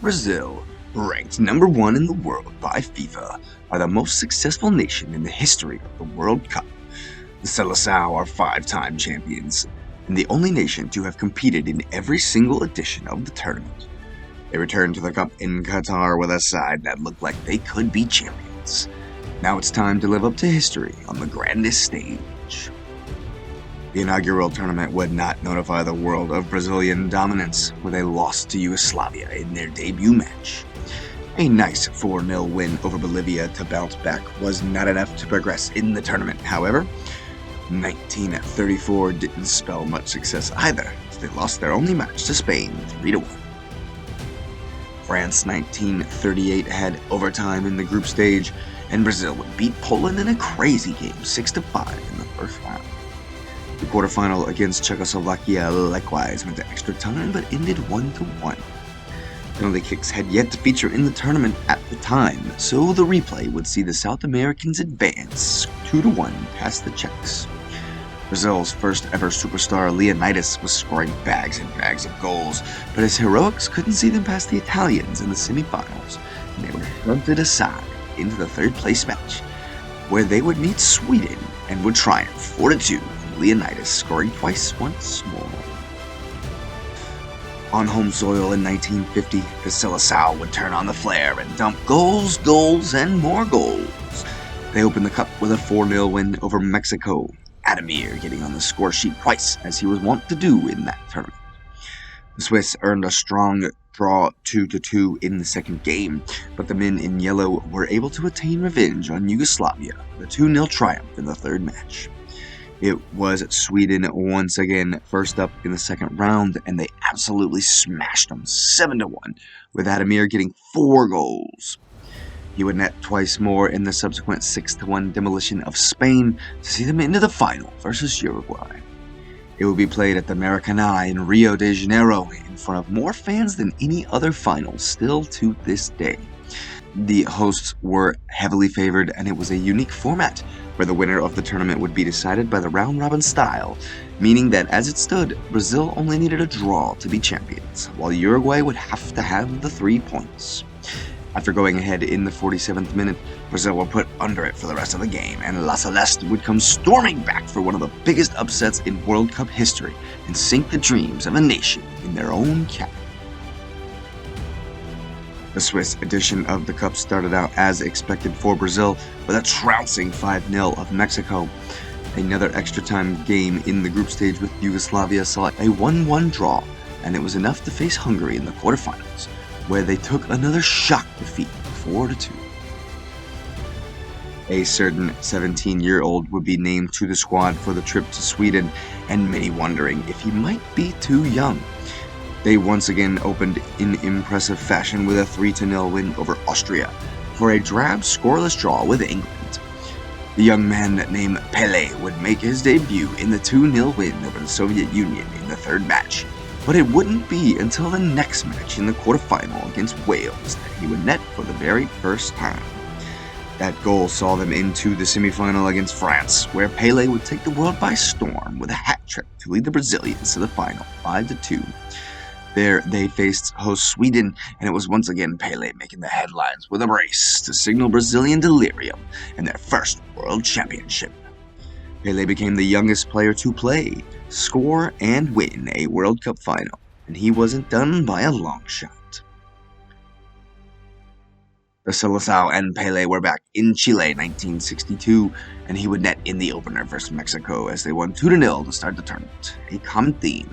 Brazil, ranked number 1 in the world by FIFA, are the most successful nation in the history of the World Cup. The Selecao are 5-time champions, and the only nation to have competed in every single edition of the tournament. They returned to the Cup in Qatar with a side that looked like they could be champions. Now it's time to live up to history on the grandest stage. The inaugural tournament would not notify the world of Brazilian dominance, where they lost to Yugoslavia in their debut match. A nice 4-0 win over Bolivia to bounce back was not enough to progress in the tournament. However, 1934 didn't spell much success either, as they lost their only match to Spain 3-1. France 1938 had overtime in the group stage, and Brazil would beat Poland in a crazy game 6-5 in the first round. The quarterfinal against Czechoslovakia likewise went to extra time but ended 1-1. Penalty kicks had yet to feature in the tournament at the time, so the replay would see the South Americans advance 2-1 past the Czechs. Brazil's first ever superstar Leonidas was scoring bags and bags of goals, but his heroics couldn't see them past the Italians in the semifinals, and they were shunted aside into the third place match, where they would meet Sweden and would triumph 4-2. Leonidas scoring twice once more. On home soil in 1950, the Selecao would turn on the flare and dump goals, and more goals. They opened the cup with a 4-0 win over Mexico, Ademir getting on the score sheet twice, as he was wont to do in that tournament. The Swiss earned a strong draw 2-2 in the second game, but the men in yellow were able to attain revenge on Yugoslavia with a 2-0 triumph in the third match. It was Sweden once again first up in the second round, and they absolutely smashed them 7-1, with Ademir getting 4 goals. He would net twice more in the subsequent 6-1 demolition of Spain to see them into the final versus Uruguay. It would be played at the Maracanã in Rio de Janeiro in front of more fans than any other final still to this day. The hosts were heavily favored, and it was a unique format where the winner of the tournament would be decided by the round-robin style, meaning that as it stood, Brazil only needed a draw to be champions, while Uruguay would have to have the 3 points. After going ahead in the 47th minute, Brazil were put under it for the rest of the game, and La Celeste would come storming back for one of the biggest upsets in World Cup history and sink the dreams of a nation in their own cap. The Swiss edition of the Cup started out as expected for Brazil with a trouncing 5-0 of Mexico. Another extra time game in the group stage with Yugoslavia saw a 1-1 draw, and it was enough to face Hungary in the quarterfinals, where they took another shock defeat 4-2. A certain 17-year-old would be named to the squad for the trip to Sweden, and many wondering if he might be too young. They once again opened in impressive fashion with a 3-0 win over Austria for a drab scoreless draw with England. The young man named Pelé would make his debut in the 2-0 win over the Soviet Union in the third match, but it wouldn't be until the next match in the quarterfinal against Wales that he would net for the very first time. That goal saw them into the semifinal against France, where Pelé would take the world by storm with a hat-trick to lead the Brazilians to the final 5-2. There they faced host Sweden, and it was once again Pelé making the headlines with a brace to signal Brazilian delirium in their first World Championship. Pelé became the youngest player to play, score, and win a World Cup final, and he wasn't done by a long shot. The Selecao and Pelé were back in Chile 1962, and he would net in the opener versus Mexico as they won 2-0 to start the tournament, a common theme.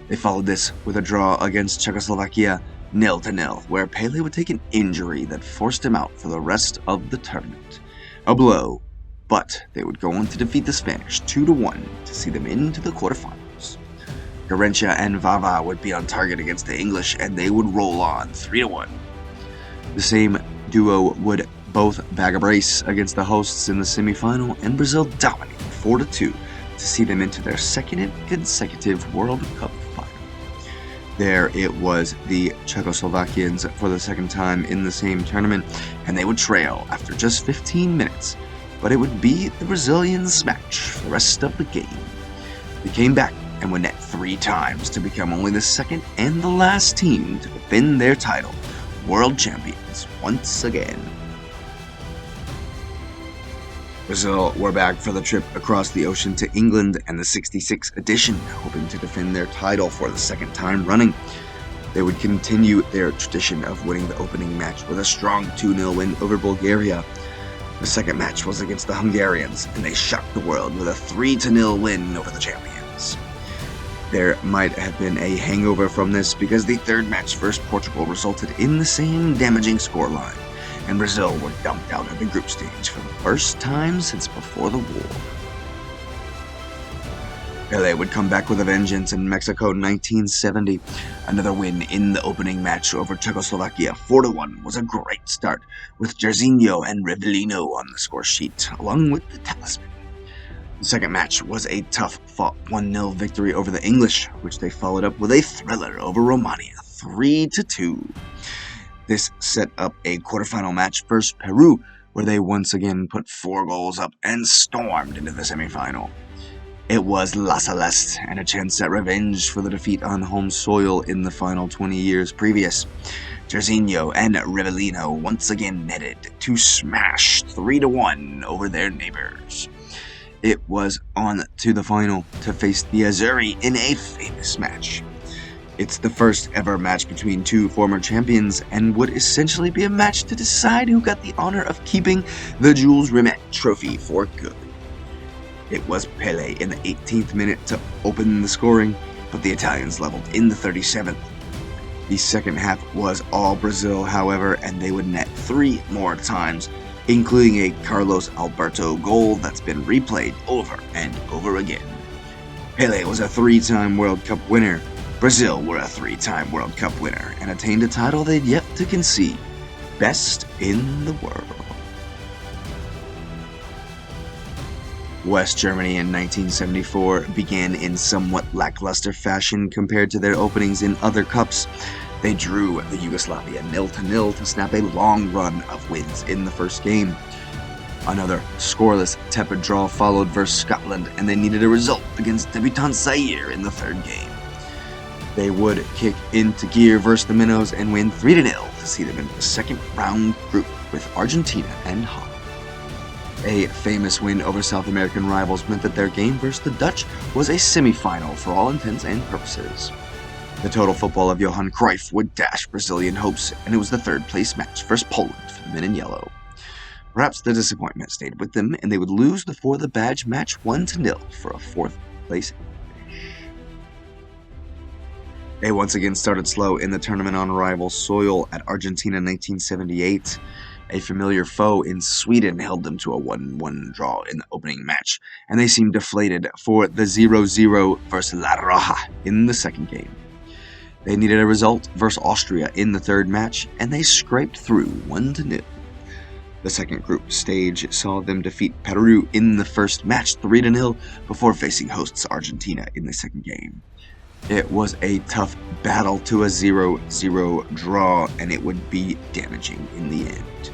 They followed this with a draw against Czechoslovakia 0-0, where Pelé would take an injury that forced him out for the rest of the tournament. A blow, but they would go on to defeat the Spanish 2-1 to see them into the quarterfinals. Garrincha and Vava would be on target against the English, and they would roll on 3-1. The same duo would both bag a brace against the hosts in the semifinal, and Brazil dominated 4-2 to see them into their second consecutive World Cup final. There it was the Czechoslovakians for the second time in the same tournament, and they would trail after just 15 minutes, but it would be the Brazilians' match for the rest of the game. They came back and would net 3 times to become only the second and the last team to defend their title, world champions once again. Brazil were back for the trip across the ocean to England and the 66th edition, hoping to defend their title for the second time running. They would continue their tradition of winning the opening match with a strong 2-0 win over Bulgaria. The second match was against the Hungarians, and they shocked the world with a 3-0 win over the champions. There might have been a hangover from this because the third match versus Portugal resulted in the same damaging scoreline, and Brazil were dumped out of the group stage for the first time since before the war. Pelé would come back with a vengeance in Mexico 1970. Another win in the opening match over Czechoslovakia 4-1 was a great start, with Jairzinho and Rivellino on the score sheet, along with the talisman. The second match was a tough-fought 1-0 victory over the English, which they followed up with a thriller over Romania 3-2. This set up a quarterfinal match versus Peru, where they once again put 4 goals up and stormed into the semifinal. It was La Celeste and a chance at revenge for the defeat on home soil in the final 20 years previous. Jairzinho and Rivellino once again netted to smash 3-1 over their neighbors. It was on to the final to face the Azzurri in a famous match. It's the first ever match between two former champions and would essentially be a match to decide who got the honor of keeping the Jules Rimet trophy for good. It was Pelé in the 18th minute to open the scoring, but the Italians leveled in the 37th. The second half was all Brazil, however, and they would net 3 more times, including a Carlos Alberto goal that's been replayed over and over again. Pelé was a 3-time World Cup winner. Brazil were a 3-time World Cup winner and attained a title they'd yet to concede: best in the world. West Germany in 1974 began in somewhat lackluster fashion compared to their openings in other cups. They drew the Yugoslavia 0-0 to snap a long run of wins in the first game. Another scoreless, tepid draw followed versus Scotland, and they needed a result against debutant Zaire in the third game. They would kick into gear versus the Minnows and win 3-0 to see them in the second round group with Argentina and Holland. A famous win over South American rivals meant that their game versus the Dutch was a semi-final for all intents and purposes. The total football of Johan Cruyff would dash Brazilian hopes, and it was the third-place match versus Poland for the men in yellow. Perhaps the disappointment stayed with them, and they would lose the For the Badge match 1-0 for a fourth-place finish. They once again started slow in the tournament on rival soil at Argentina 1978. A familiar foe in Sweden held them to a 1-1 draw in the opening match, and they seemed deflated for the 0-0 versus La Roja in the second game. They needed a result versus Austria in the third match, and they scraped through 1-0. The second group stage saw them defeat Peru in the first match 3-0 before facing hosts Argentina in the second game. It was a tough battle to a 0-0 draw, and it would be damaging in the end.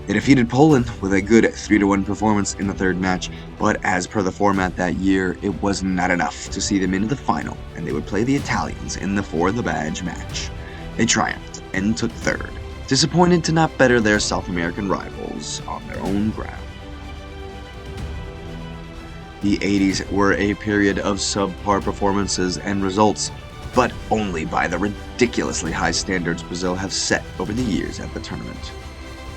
They defeated Poland with a good 3-1 performance in the third match, but as per the format that year, it was not enough to see them into the final, and they would play the Italians in the For the Badge match. They triumphed and took third, disappointed to not better their South American rivals on their own ground. The 80s were a period of subpar performances and results, but only by the ridiculously high standards Brazil have set over the years at the tournament.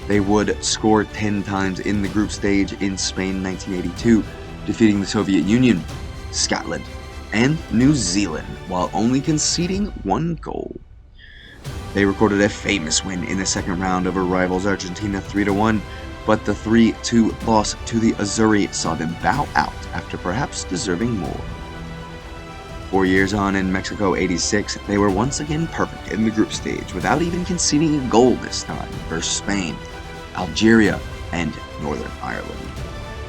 They would score 10 times in the group stage in Spain 1982, defeating the Soviet Union, Scotland, and New Zealand while only conceding 1 goal. They recorded a famous win in the second round over rivals Argentina 3-1, but the 3-2 loss to the Azzurri saw them bow out after perhaps deserving more. 4 years on in Mexico 86, they were once again perfect in the group stage without even conceding a goal this time versus Spain, Algeria, and Northern Ireland.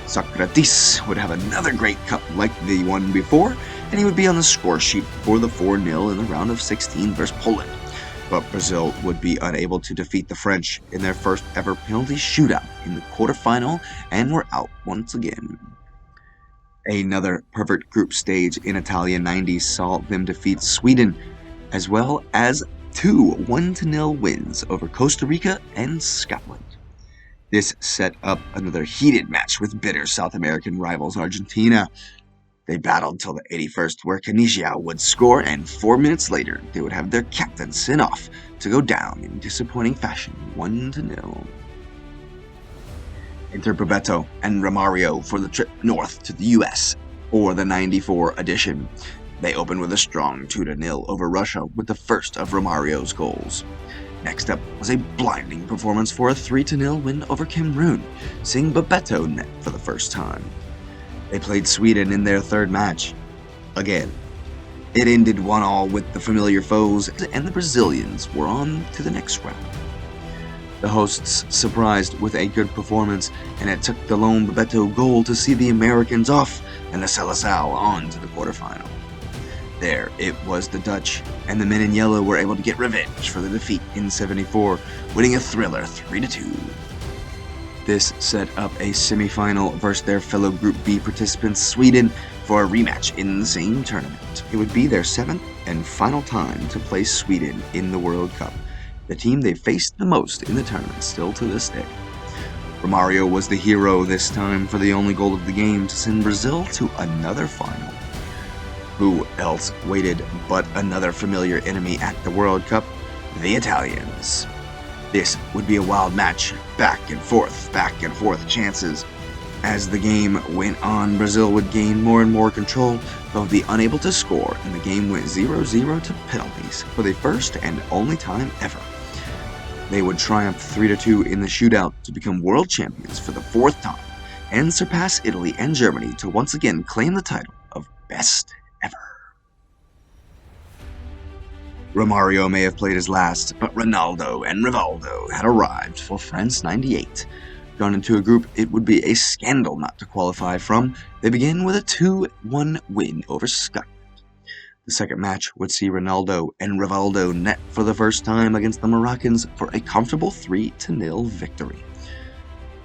Socrates would have another great cup like the one before, and he would be on the score sheet for the 4-0 in the round of 16 versus Poland. But Brazil would be unable to defeat the French in their first ever penalty shootout in the quarterfinal and were out once again. Another perfect group stage in Italian 90s saw them defeat Sweden, as well as two 1-0 wins over Costa Rica and Scotland. This set up another heated match with bitter South American rivals Argentina. They battled till the 81st, where Caniggia would score, and 4 minutes later, they would have their captain sent off to go down in disappointing fashion, 1-0. Enter Bebeto and Romario for the trip north to the US, or the 94 edition. They opened with a strong 2-0 over Russia with the first of Romario's goals. Next up was a blinding performance for a 3-0 win over Cameroon, seeing Bebeto net for the first time. They played Sweden in their third match. Again, it ended 1-1 with the familiar foes, and the Brazilians were on to the next round. The hosts surprised with a good performance, and it took the lone Bebeto goal to see the Americans off and the Selecao on to the quarterfinal. There, it was the Dutch, and the men in yellow were able to get revenge for the defeat in '74, winning a thriller 3-2. This set up a semi-final versus their fellow Group B participants Sweden for a rematch in the same tournament. It would be their 7th and final time to play Sweden in the World Cup, the team they faced the most in the tournament still to this day. Romario was the hero this time for the only goal of the game to send Brazil to another final. Who else waited but another familiar enemy at the World Cup? The Italians. This would be a wild match, back and forth chances. As the game went on, Brazil would gain more and more control, but would be unable to score, and the game went 0-0 to penalties for the first and only time ever. They would triumph 3-2 in the shootout to become world champions for the 4th time, and surpass Italy and Germany to once again claim the title of best ever. Romario may have played his last, but Ronaldo and Rivaldo had arrived for France '98. Gone into a group it would be a scandal not to qualify from, they began with a 2-1 win over Scotland. The second match would see Ronaldo and Rivaldo net for the first time against the Moroccans for a comfortable 3-0 victory.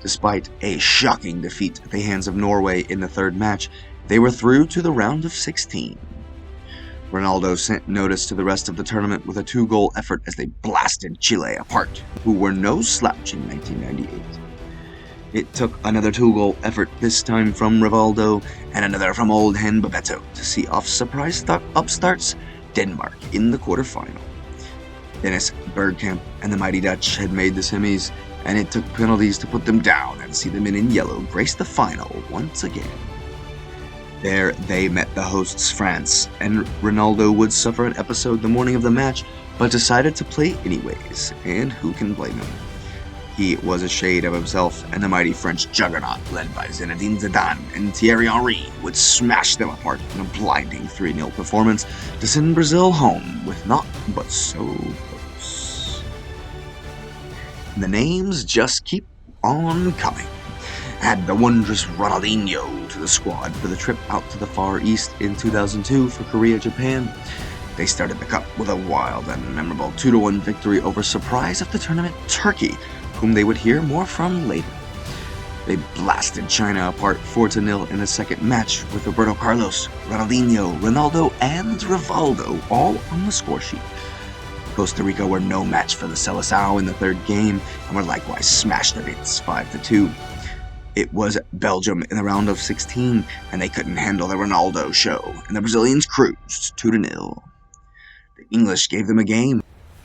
Despite a shocking defeat at the hands of Norway in the third match, they were through to the round of 16. Ronaldo sent notice to the rest of the tournament with a 2-goal effort as they blasted Chile apart, who were no slouch in 1998. It took another 2-goal effort, this time from Rivaldo and another from old hen Bebeto, to see off surprise upstarts Denmark in the quarterfinal. Dennis Bergkamp and the mighty Dutch had made the semis, and it took penalties to put them down and see the men in yellow grace the final once again. There they met the hosts France, and Ronaldo would suffer an episode the morning of the match, but decided to play anyways, and who can blame him? He was a shade of himself, and the mighty French juggernaut led by Zinedine Zidane and Thierry Henry would smash them apart in a blinding 3-0 performance to send Brazil home with naught but so close. The names just keep on coming. Add the wondrous Ronaldinho to the squad for the trip out to the Far East in 2002 for Korea-Japan. They started the cup with a wild and memorable 2-1 victory over surprise of the tournament Turkey, whom they would hear more from later. They blasted China apart 4-0 in the second match with Roberto Carlos, Ronaldinho, Ronaldo, and Rivaldo all on the score sheet. Costa Rica were no match for the Selecao in the third game and were likewise smashed to bits 5-2. It was Belgium in the round of 16, and they couldn't handle the Ronaldo show, and the Brazilians cruised 2-0. The English gave them a game,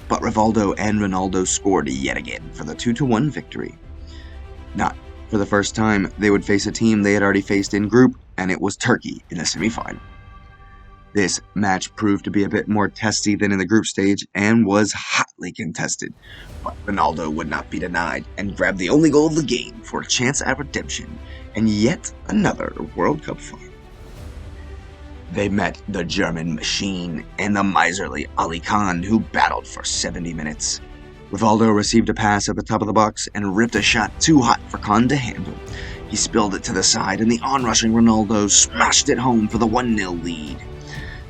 but Rivaldo and Ronaldo scored yet again for the 2-1 victory. Not for the first time, they would face a team they had already faced in group, and it was Turkey in the semifinal. This match proved to be a bit more testy than in the group stage and was hotly contested, but Ronaldo would not be denied and grabbed the only goal of the game for a chance at redemption and yet another World Cup final. They met the German machine and the miserly Ali Khan, who battled for 70 minutes. Rivaldo received a pass at the top of the box and ripped a shot too hot for Khan to handle. He spilled it to the side and the onrushing Ronaldo smashed it home for the 1-0 lead.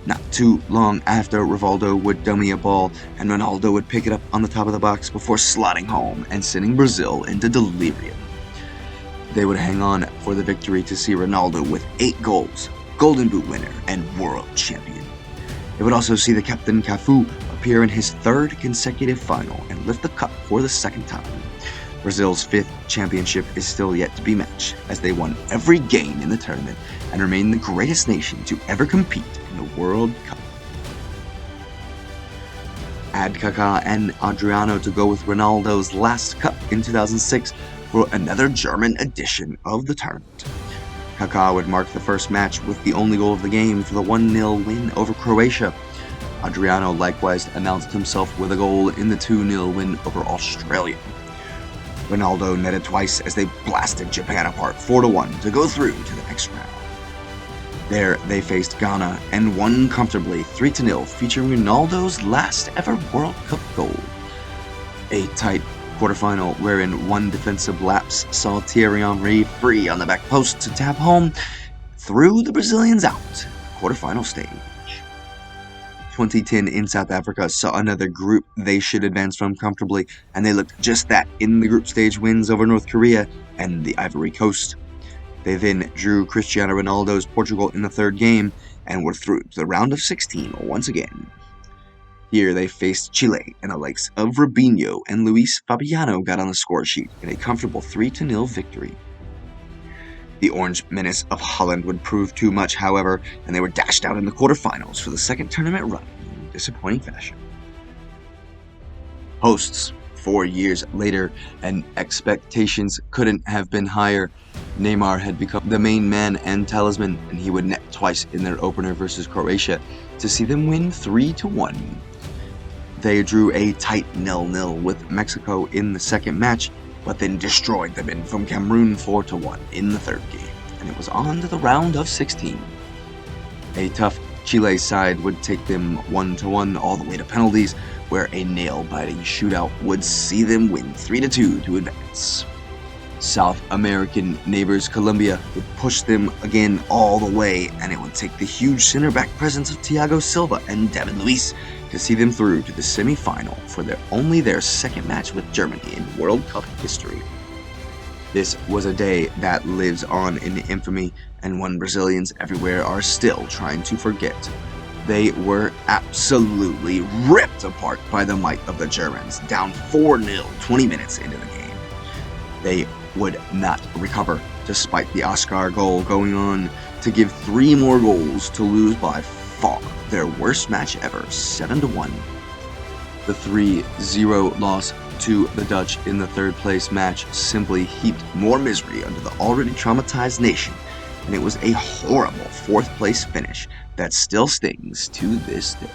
Not too long after, Rivaldo would dummy a ball and Ronaldo would pick it up on the top of the box before sliding home and sending Brazil into delirium. They would hang on for the victory to see Ronaldo with 8 goals, Golden Boot winner, and world champion. They would also see the captain Cafu appear in his 3rd consecutive final and lift the cup for the 2nd time. Brazil's 5th championship is still yet to be matched, as they won every game in the tournament and remain the greatest nation to ever compete in the World Cup. Add Kaká and Adriano to go with Ronaldo's last cup in 2006 for another German edition of the tournament. Kaká would mark the first match with the only goal of the game for the 1-0 win over Croatia. Adriano likewise announced himself with a goal in the 2-0 win over Australia. Ronaldo netted twice as they blasted Japan apart 4-1 to go through to the next round. There they faced Ghana and won comfortably 3-0, featuring Ronaldo's last ever World Cup goal. A tight quarterfinal wherein one defensive lapse saw Thierry Henry free on the back post to tap home, threw the Brazilians out. Quarterfinal stage. 2010 in South Africa saw another group they should advance from comfortably, and they looked just that in the group stage wins over North Korea and the Ivory Coast. They then drew Cristiano Ronaldo's Portugal in the 3rd game and were through to the round of 16 once again. Here they faced Chile, and the likes of Robinho and Luis Fabiano got on the score sheet in a comfortable 3-0 victory. The Orange Menace of Holland would prove too much, however, and they were dashed out in the quarterfinals for the 2nd tournament run in disappointing fashion. Hosts, 4 years later, and expectations couldn't have been higher. Neymar had become the main man and talisman, and he would net twice in their opener versus Croatia to see them win 3-1. They drew a tight 0-0 with Mexico in the 2nd match, but then destroyed the men from Cameroon 4-1 in the 3rd game, and it was on to the round of 16. A tough Chile side would take them 1-1 all the way to penalties, where a nail-biting shootout would see them win 3-2 to advance. South American neighbors Colombia would push them again all the way, and it would take the huge center-back presence of Thiago Silva and David Luiz to see them through to the semi-final for their 2nd match with Germany in World Cup history. This was a day that lives on in infamy, and one Brazilians everywhere are still trying to forget. They were absolutely ripped apart by the might of the Germans, down 4-0 20 minutes into the game. They would not recover, despite the Oscar goal going on to give 3 more goals to lose by far their worst match ever, 7-1. The 3-0 loss to the Dutch in the 3rd place match simply heaped more misery onto the already traumatized nation, and it was a horrible 4th place finish that still stings to this day.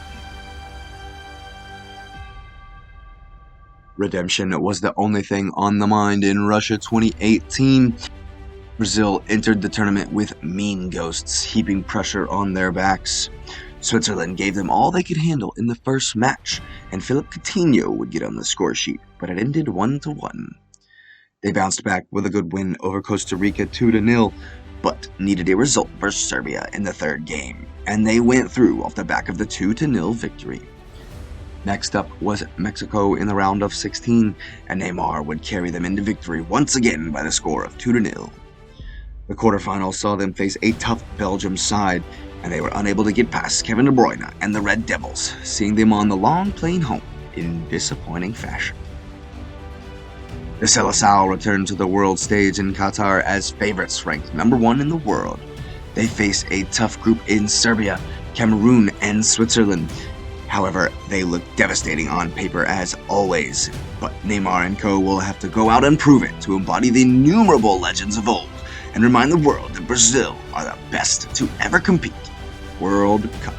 Redemption was the only thing on the mind in Russia 2018. Brazil entered the tournament with mean ghosts heaping pressure on their backs. Switzerland gave them all they could handle in the first match, and Philippe Coutinho would get on the score sheet, but it ended 1-1. They bounced back with a good win over Costa Rica 2-0, but needed a result versus Serbia in the 3rd game, and they went through off the back of the 2-0 victory. Next up was Mexico in the round of 16, and Neymar would carry them into victory once again by the score of 2-0. The quarterfinals saw them face a tough Belgium side, and they were unable to get past Kevin De Bruyne and the Red Devils, seeing them on the long plane home in disappointing fashion. The Selecao returned to the world stage in Qatar as favorites, ranked number 1 in the world. They face a tough group in Serbia, Cameroon, and Switzerland. However, they look devastating on paper as always, but Neymar and co will have to go out and prove it to embody the innumerable legends of old and remind the world that Brazil are the best to ever compete. World Cup.